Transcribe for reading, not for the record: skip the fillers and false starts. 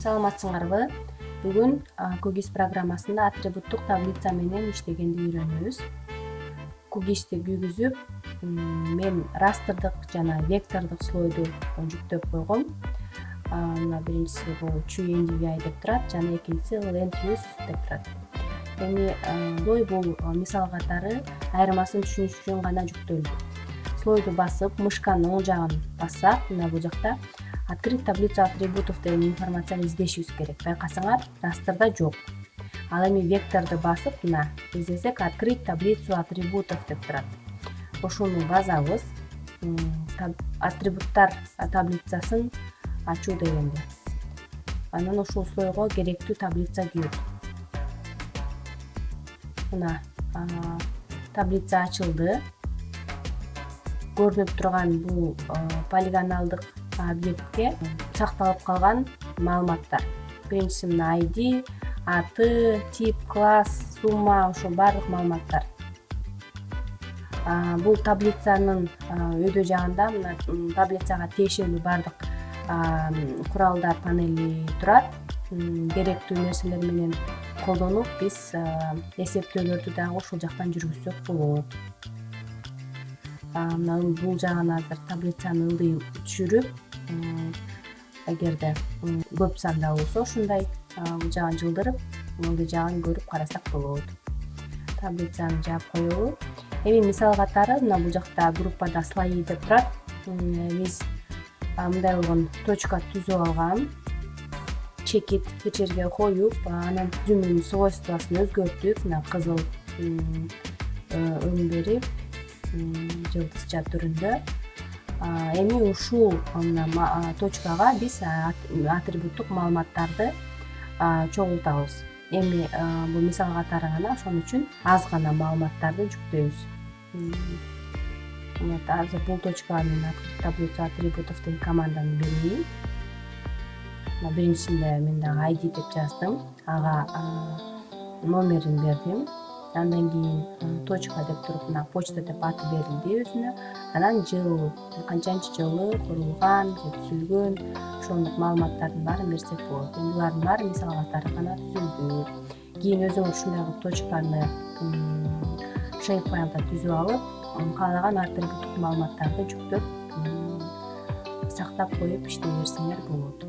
Саламатсыңарбы? Бүгүн QGIS программасында атрибуттук таблица менен иштегенди үйрөнөбүз. QGIS'ти күйгүзүп, мен растрдык жана вектордук слойду жүктөп койгом. Мына биринчиси бул QGIS деп турат, жана экинчиси land use деп турат. Эми слой бул мисал катары айырмасын түшүнүш үчүн гана жүктөлдү. Слойду басып, мышканын оң жагын бассак, мына бул жакта открыть таблицу атрибутов деген информацияны издешибиз керек. Байкасаңар, растрда жок. Ал эми векторду басып, мына издесек открыть таблицу атрибутов деп турат. Ошону базабыз. Атрибуттар таблицасын ачуу дегенде. Анан ушул слойго керектүү таблица кирет. Мына таблица ачылды. Көрүнүп турган бул полигоналдык объектке сакталып калган маалыматтар. Биринчиси мына ID, аты, тип, класс, сумма, ошо баардык маалыматтар. Бул таблицанын өйдө жагында мына таблицага тиешелүү баардык куралдар панели турат. Керектүү нерселер менен колдонуп, биз эсептөөлөрдү дагы ушул жактан жүргүзсөк болот. Мына бул жагын азыр таблицаны ылдый түшүрүп, эгерде көп санда болсо ушундай бул жагын жылдырып, ылдый жагын көрүп карасак болот. Таблицаны жаап коелу. Эми мисал катары мына бул жакта группада слои деп турат. Биз мындай болгон точка түзүп алгам. Чекит бир жерге коюп, анан түзүүнүн свойствосын өзгөртүп, мына кызыл өн берип, жылдызча түрүндө. Эми ушул точкага биз атрибуттук маалыматтарды чогултабыз. Эми бул мисал катары гана, ошон үчүн аз гана маалыматтарды жүктөйбүз. Азыр бул точканын таблица атрибутов деген команданы берейин. Биринчисинде мен дагы ID деп жаздым. Ага номерин бердим. Андан кийин точка деп туруп, мына почта деп аты берилди өзүнө. Анан жыл, канчанчы жылы курулган, же түзүлгөн, ошондук маалыматтардын баарын берсек болот. Эми булардын баары мисал катары гана түзүлдү. Кийин өзүңөр ушундай кылып точканы shape файлда түзүп алып, каалаган атрибуттук маалыматтарды жүктөп, сактап коюп иштей берсеңер болот.